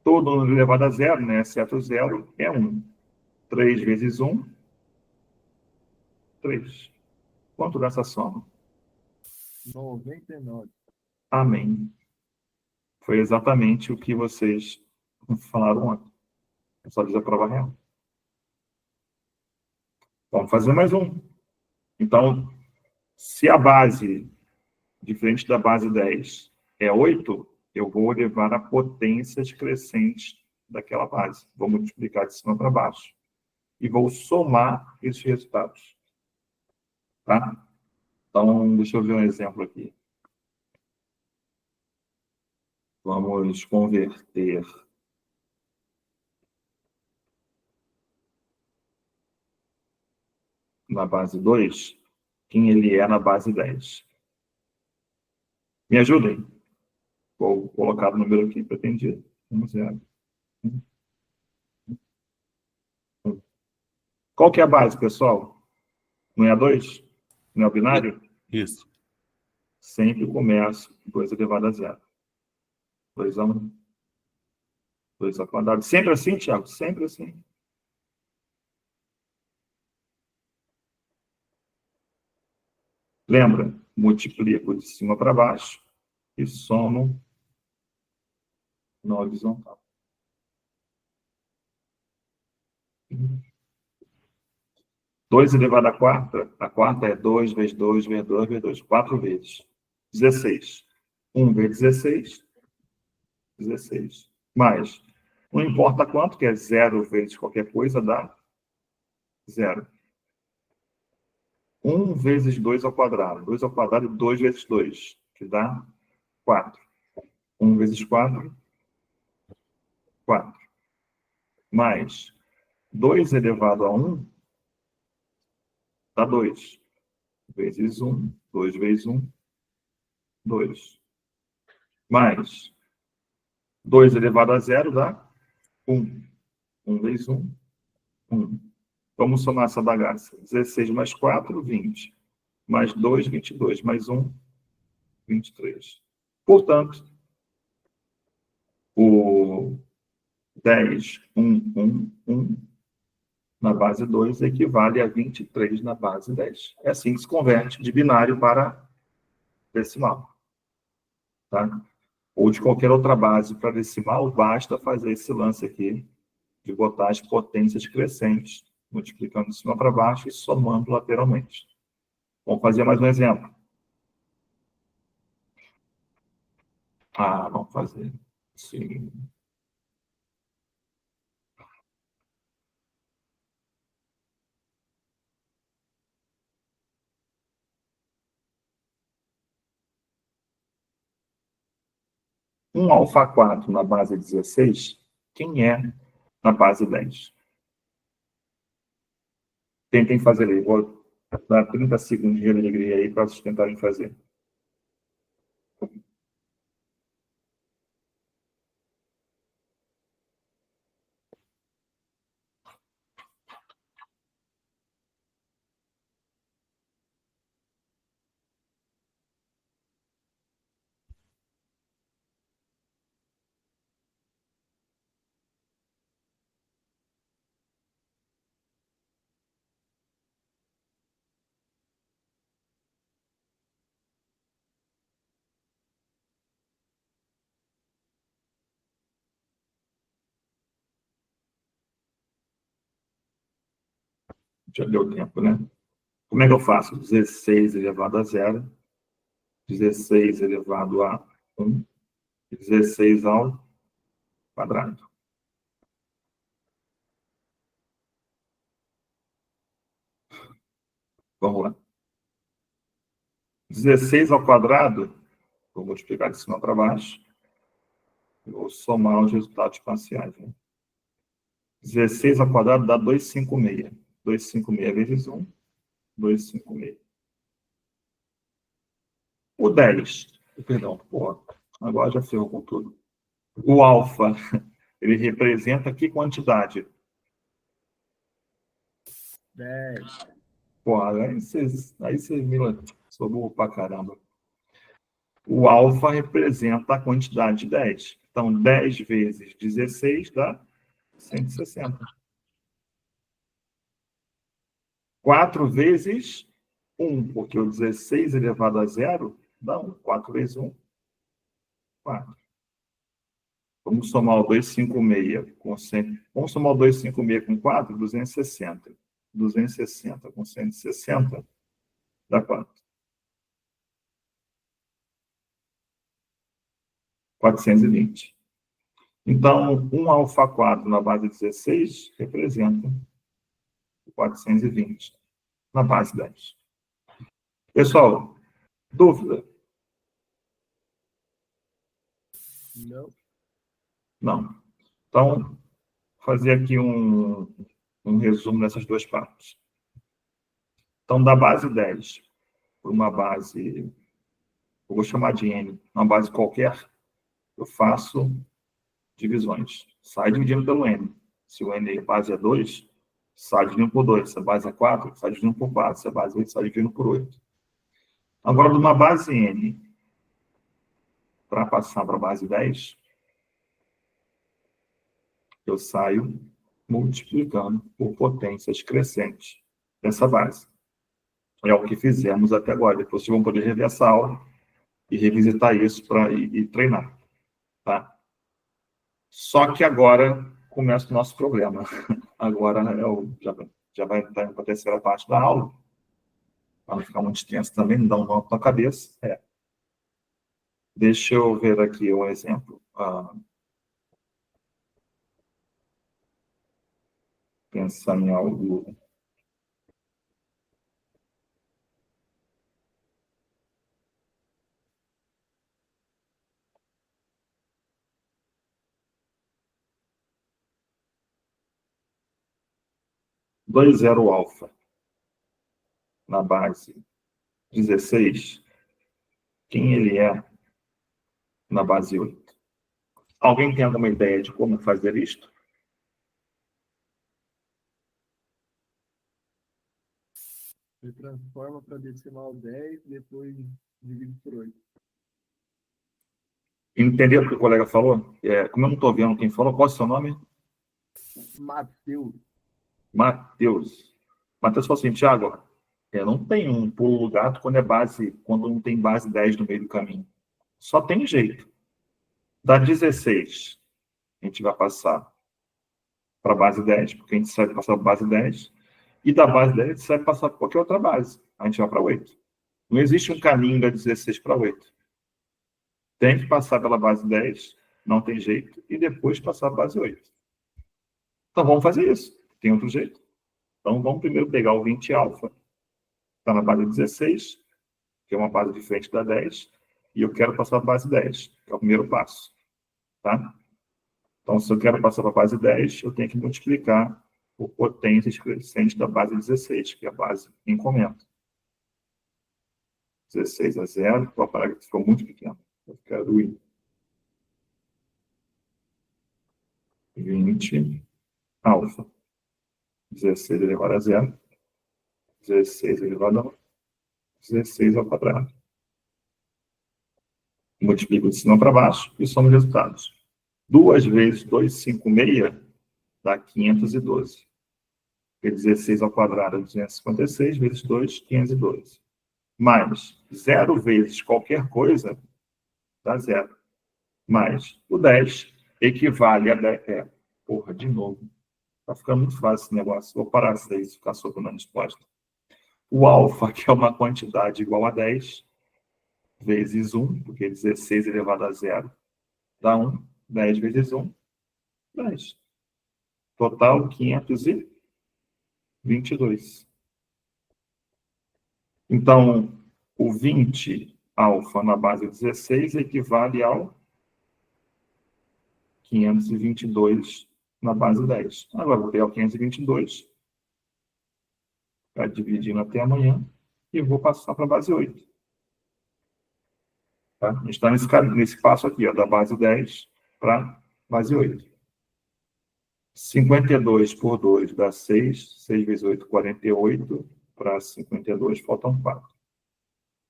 Speaker 1: todo número elevado a zero, né? Exceto zero, é 1. 3 vezes 1, 3. Quanto dá essa soma?
Speaker 2: 99.
Speaker 1: Amém. Foi exatamente o que vocês falaram ontem. Eu só diz a prova real. Vamos fazer mais um. Então, se a base, diferente da base 10, é 8, eu vou levar a potências crescentes daquela base. Vou multiplicar de cima para baixo. E vou somar esses resultados. Tá? Então, deixa eu ver um exemplo aqui. Vamos converter na base 2 quem ele é na base 10. Me ajudem. Vou colocar o número aqui pretendido. 1, 0. Qual que é a base, pessoal? Não é a 2? Não é o binário?
Speaker 6: Isso.
Speaker 1: Sempre começo 2 elevado a 0. 2 a 1. 2 ao quadrado. Sempre assim, Thiago? Sempre assim. Lembra? Multiplico de cima para baixo e somo na horizontal. 2 elevado à quarta é 2 vezes 2 vezes 2 vezes 2, 4 vezes. 16. 1 vezes 16, 16. Mais, não importa quanto, que é 0 vezes qualquer coisa, dá 0. 1 vezes 2 ao quadrado. 2 ao quadrado é 2 vezes 2, que dá 4. 1 vezes 4, 4. Mais, 2 elevado a 1, dá 2. Vezes 1, 2 vezes 1, 2. Mais, 2 elevado a 0 dá 1. 1 vezes 1, 1. Vamos somar essa bagaça. 16 mais 4, 20. Mais 2, 22. Mais 1, 23. Portanto, o 10, 1, 1, 1 na base 2 equivale a 23 na base 10. É assim que se converte de binário para decimal. Tá? Ou de qualquer outra base para decimal, basta fazer esse lance aqui de botar as potências crescentes, multiplicando de cima para baixo e somando lateralmente. Vamos fazer mais um exemplo. Vamos fazer. Sim. Um alfa 4 na base 16, quem é na base 10? Tentem fazer aí. Vou dar 30 segundos de alegria aí para vocês tentarem fazer. Já deu tempo, né? Como é que eu faço? 16 elevado a 0, 16 elevado a 1, 16 ao quadrado. Vamos lá. 16 ao quadrado, vou multiplicar de cima para baixo, e vou somar os resultados parciais. Né? 16 ao quadrado dá 256. 256 vezes 1, 256. O 10, perdão, pô, agora já ferrou com tudo. O alfa, ele representa que quantidade?
Speaker 2: 10.
Speaker 1: Pô, aí vocês me sou burro pra caramba. O alfa representa a quantidade de 10. Então, 10 vezes 16 dá 160. 4 vezes 1, porque o 16 elevado a 0 dá 1. 4 vezes 1, 4. Vamos somar o 256 com 100. Vamos somar o 256 com 4, 260. 260 com 160 dá quanto? 420. Então, um alfa 4 na base 16 representa 420 na base 10. Pessoal, dúvida?
Speaker 2: Não.
Speaker 1: Não. Então, fazer aqui um resumo dessas duas partes. Então, da base 10 para uma base, eu vou chamar de N, uma base qualquer, eu faço divisões. Sai dividindo pelo N. Se o N base é 2, sai dividindo por 2. Se a base é 4, sai dividindo por 4. Se a base é 8, sai dividindo por 8. Agora, de uma base N para passar para a base 10, eu saio multiplicando por potências crescentes dessa base. É o que fizemos até agora. Depois vocês vão poder rever essa aula e revisitar isso e treinar. Tá? Só que agora começa o nosso problema. Agora já vai entrar para a terceira parte da aula. Para não ficar muito extenso também, não dá um nó na cabeça. Deixa eu ver aqui um exemplo. Pensar em algo. Dois zero alfa na base 16, quem ele é na base 8? Alguém tem alguma ideia de como fazer isto?
Speaker 2: Você transforma para decimal 10, depois divide por 8.
Speaker 1: Entenderam o que o colega falou? Como eu não estou vendo quem falou, qual é o seu nome?
Speaker 2: Mateus.
Speaker 1: Mateus. Mateus falou assim, Thiago, não tem um pulo do gato quando não tem base 10 no meio do caminho. Só tem jeito. Da 16, a gente vai passar para a base 10, porque a gente sabe passar para a base 10, e da base 10 a gente sabe passar para qualquer outra base. A gente vai para 8. Não existe um caminho da 16 para 8. Tem que passar pela base 10, não tem jeito, e depois passar para a base 8. Então vamos fazer isso. Tem outro jeito. Então vamos primeiro pegar o 20 alfa, está na base 16, que é uma base diferente da 10, e eu quero passar para a base 10, que é o primeiro passo. Tá? Então, se eu quero passar para a base 10, eu tenho que multiplicar por potências crescentes da base 16, que é a base em comento. 16 a 0, o parágrafo ficou muito pequeno. Eu quero ir 20 alfa. 16 elevado a 0. 16 elevado a 16 ao quadrado. Multiplico de cima para baixo e somo os resultados. 2 vezes 256 dá 512. Porque 16 ao quadrado é 256, vezes 2, 512. Mais 0 vezes qualquer coisa dá 0. Mais o 10 equivale a 10. De novo. Tá ficando muito fácil esse negócio. Vou parar isso aí, ficar soltando a resposta. O alfa, que é uma quantidade igual a 10, vezes 1, porque 16 elevado a 0 dá 1. 10 vezes 1, 10. Total, 522. Então, o 20 alfa na base 16 equivale ao 522 na base 10. Agora, vou pegar o 522, vai dividindo até amanhã, e vou passar para a base 8. Tá? A gente está nesse passo aqui, ó, da base 10 para a base 8. 52 por 2 dá 6. 6 vezes 8, 48. Para 52, faltam 4.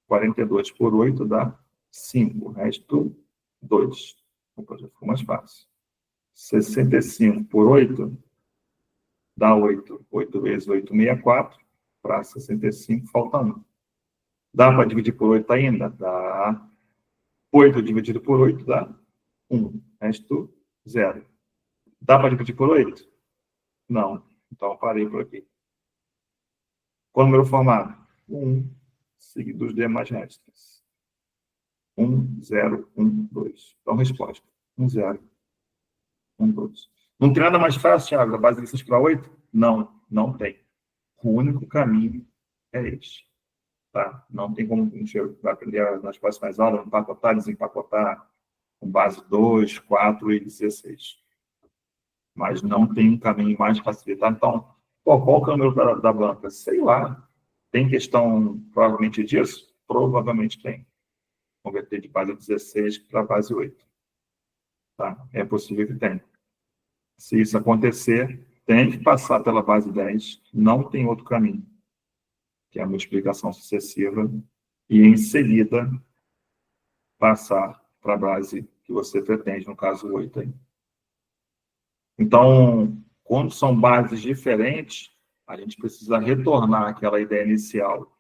Speaker 1: 42 por 8 dá 5. O resto, 2. Opa, já ficou mais fácil. 65 por 8 dá 8. 8 vezes 8, 64. Para 65, falta 1. Dá para dividir por 8 ainda? Dá. 8 dividido por 8 dá 1. Resto, 0. Dá para dividir por 8? Não. Então, parei por aqui. Qual número formado? 1, seguido dos demais restos. 1, 0, 1, 2. Então, resposta. 1, 0, 1, 2. Não tem nada mais fácil, Thiago, da base de 6 para 8? Não, não tem. O único caminho é este. Tá? Não tem como a gente vai aprender nas próximas aulas, empacotar, desempacotar com base 2, 4 e 16. Mas não tem um caminho mais facilitado. Então, qual que é o número da banca? Sei lá. Tem questão, provavelmente, disso? Provavelmente tem. Converter de base 16 para base 8. Tá? É possível que tenha. Se isso acontecer, tem que passar pela base 10. Não tem outro caminho. Que é a multiplicação sucessiva. E, em seguida, passar para a base que você pretende, no caso 8. Aí. Então, quando são bases diferentes, a gente precisa retornar àquela ideia inicial.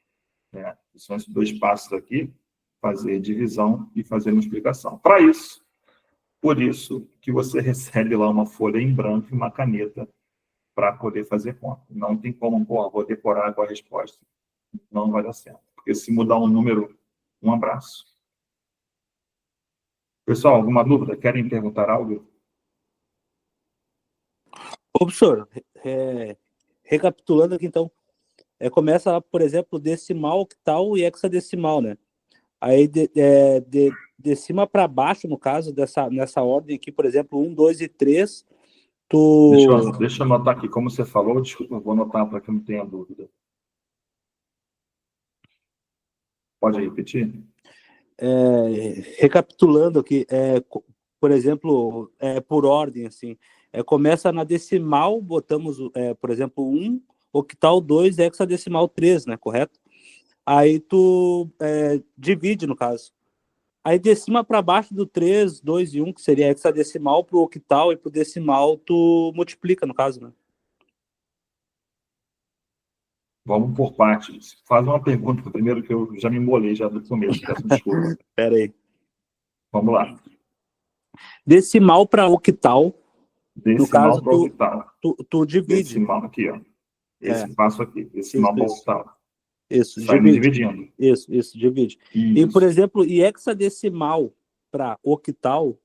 Speaker 1: Né? São esses 2 passos aqui, fazer divisão e fazer multiplicação. Para isso, por isso que você recebe lá uma folha em branco e uma caneta para poder fazer conta. Não tem como, vou decorar com a resposta. Não vai dar certo. Porque se mudar um número, um abraço. Pessoal, alguma dúvida? Querem perguntar algo?
Speaker 6: Ô, professor, recapitulando aqui, então, começa, por exemplo, decimal, octal e hexadecimal, né? Aí, de cima para baixo, no caso, nessa ordem aqui, por exemplo, 1, 2 e 3,
Speaker 1: Deixa eu anotar aqui, como você falou, desculpa, vou anotar para que não tenha dúvida. Pode repetir?
Speaker 6: Recapitulando aqui, por exemplo, por ordem, assim, começa na decimal, botamos, por exemplo, 1, octal 2, hexadecimal 3, né, correto? Aí tu divide, no caso. Aí de cima para baixo do 3, 2 e 1, que seria hexadecimal, para o octal e para o decimal, tu multiplica, no caso, né?
Speaker 1: Vamos por partes. Faz uma pergunta primeiro, que eu já me embolei já do começo. Peço desculpa.
Speaker 6: Pera aí.
Speaker 1: Vamos lá.
Speaker 6: Decimal para octal.
Speaker 1: Decimal
Speaker 6: no caso,
Speaker 1: para octal.
Speaker 6: Tu divide.
Speaker 1: Decimal aqui, ó. Esse passo aqui. Decimal para octal.
Speaker 6: Isso,
Speaker 1: dividindo.
Speaker 6: Isso, divide.
Speaker 1: Isso.
Speaker 6: E, por exemplo, hexadecimal para octal,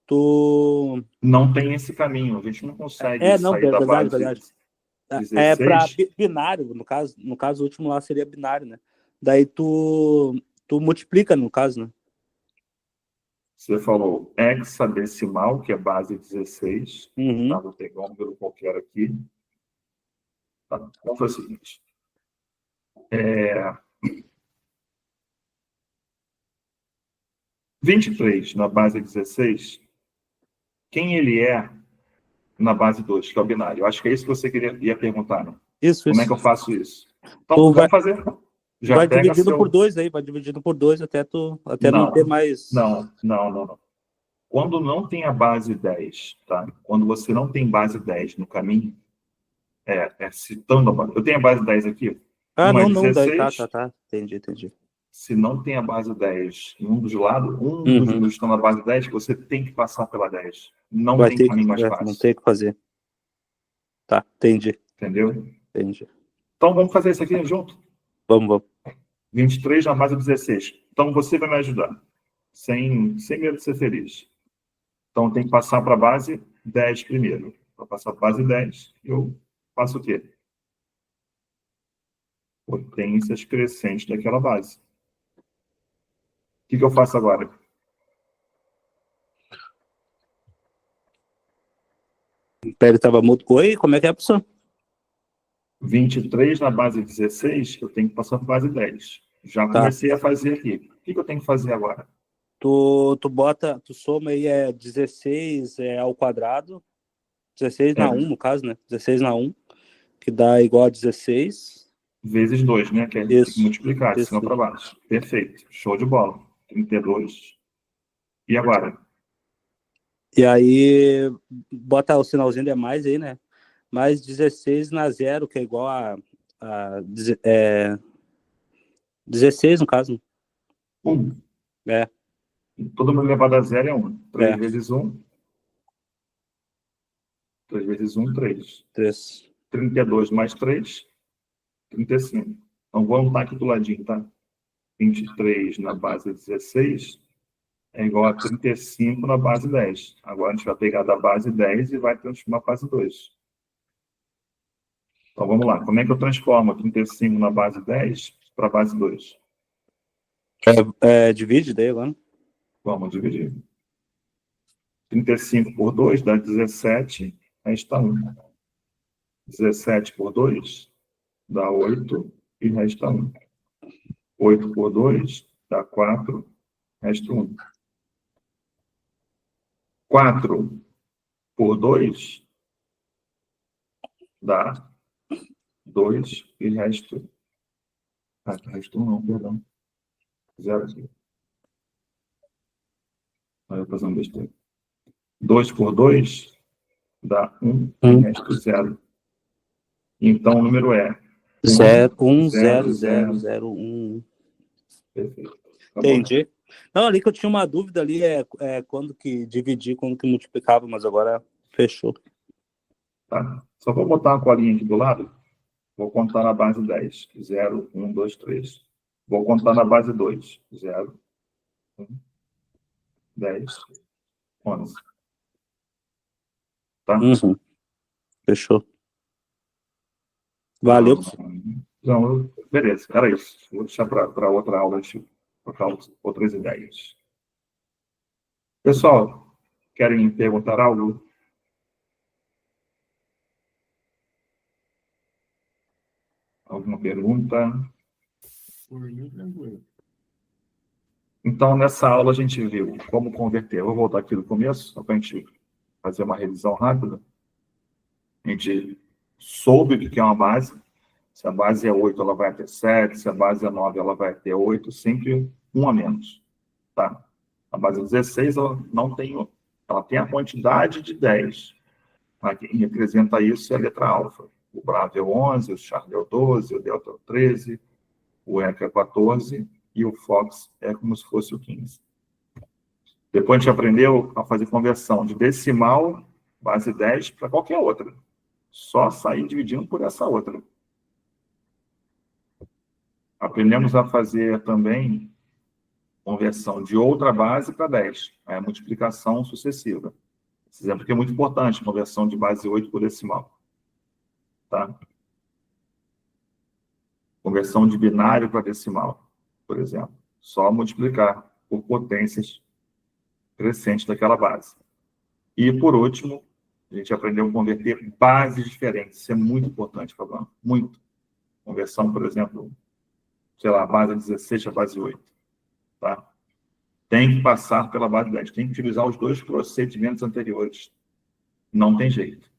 Speaker 6: tu...
Speaker 1: Não tem esse caminho. A gente não consegue sair da base
Speaker 6: verdade.
Speaker 1: 16.
Speaker 6: Para binário, no caso, o último lá seria binário, né? Daí tu multiplica, no caso, né?
Speaker 1: Você falou hexadecimal, que é base 16.
Speaker 6: Uhum.
Speaker 1: Tá? Vou pegar um número qualquer aqui. Tá? Então foi o seguinte. 23 na base 16, quem ele é na base 2, que é o binário? Eu acho que é isso que você ia perguntar, né?
Speaker 6: Isso.
Speaker 1: Como é que eu faço isso? Então, vamos fazer. Já
Speaker 6: vai
Speaker 1: pega
Speaker 6: dividindo por 2 aí, vai dividindo por 2 até não ter mais...
Speaker 1: Não. Quando não tem a base 10, tá? Quando você não tem base 10 no caminho, citando a base... Eu tenho a base 10 aqui.
Speaker 6: Não,
Speaker 1: 16,
Speaker 6: daí tá. Entendi.
Speaker 1: Se não tem a base 10 em um dos lados, dos números estão na base 10, você tem que passar pela 10. Não tem caminho mais fácil.
Speaker 6: Não tem o que fazer. Tá, entendi.
Speaker 1: Entendeu?
Speaker 6: Entendi.
Speaker 1: Então, vamos fazer isso aqui junto?
Speaker 6: Vamos.
Speaker 1: 23 na base 16. Então, você vai me ajudar. Sem medo de ser feliz. Então, tem que passar para a base 10 primeiro. Para passar para a base 10, eu faço o quê? Potências crescentes daquela base. O que eu faço agora?
Speaker 6: O Império estava mudo. Oi, como é que é, professor?
Speaker 1: 23 na base 16, eu tenho que passar para a base 10. Já comecei a fazer aqui. O que eu tenho que fazer agora?
Speaker 6: Tu soma aí 16 ao quadrado. 16 na 1, no caso, né? 16 na 1, que dá igual a 16.
Speaker 1: Vezes 2, né? Que é
Speaker 6: Isso.
Speaker 1: multiplicar de cima para baixo. Perfeito. Show de bola. 32. E agora?
Speaker 6: E aí, bota o sinalzinho de mais aí, né? Mais 16 na 0, que é igual a 16, no caso.
Speaker 1: 1.
Speaker 6: É.
Speaker 1: Todo mundo elevado a 0 é 1. 3
Speaker 6: É.
Speaker 1: vezes 1. 3 vezes 1, 3.
Speaker 6: 3.
Speaker 1: 32 mais 3, 35. Então, vou anotar aqui do ladinho, tá? 23 na base 16 é igual a 35 na base 10. Agora, a gente vai pegar da base 10 e vai transformar para a base 2. Então, vamos lá. Como é que eu transformo 35 na base 10 para a base 2?
Speaker 6: Divide daí agora.
Speaker 1: Vamos dividir. 35 por 2 dá 17, resta 1. 17 por 2 dá 8 e resta 1. 8 por 2 dá 4, resta 1. 4 por 2 dá 2 e resta... resta 1 não, perdão. 0 aqui. Aí eu vou fazer uma besteira. 2 por 2 dá 1 e resta 0. Então, o número é
Speaker 6: 1, 0, 0, 0, 1.
Speaker 1: Perfeito. Tá
Speaker 6: Entendi.
Speaker 1: bom?
Speaker 6: Não, ali que eu tinha uma dúvida ali quando que dividir, quando que multiplicava, mas agora fechou.
Speaker 1: Tá. Só vou botar uma colinha aqui do lado. Vou contar na base 10. 0, 1, 2, 3. Vou contar na base 2. 0, 1, 10, 11. Tá?
Speaker 6: Fechou. Valeu.
Speaker 1: Não, beleza, era isso. Vou deixar para outra aula, para outras ideias. Pessoal, querem perguntar algo? Alguma pergunta?
Speaker 2: Por mim, tranquilo.
Speaker 1: Então, nessa aula a gente viu como converter. Eu vou voltar aqui do começo, só para a gente fazer uma revisão rápida. A gente soube o que é uma base. Se a base é 8, ela vai ter 7. Se a base é 9, ela vai ter 8. Sempre um a menos. Tá? A base 16, ela não tem... Ela tem a quantidade de 10. Tá? Quem representa isso é a letra alfa. O Bravo é o 11, o Charlie é o 12, o Delta é o 13, o Echo é 14 e o Fox é como se fosse o 15. Depois a gente aprendeu a fazer conversão de decimal, base 10, para qualquer outra. Só sair dividindo por essa outra. Aprendemos a fazer também conversão de outra base para 10. A multiplicação sucessiva. Esse exemplo aqui é muito importante, conversão de base 8 por decimal. Tá? Conversão de binário para decimal, por exemplo. Só multiplicar por potências crescentes daquela base. E, por último, a gente aprendeu a converter bases diferentes. Isso é muito importante, Fabiano. Muito. Conversão, por exemplo, sei lá, base 16 a base 8. Tá? Tem que passar pela base 10. Tem que utilizar os dois procedimentos anteriores. Não tem jeito.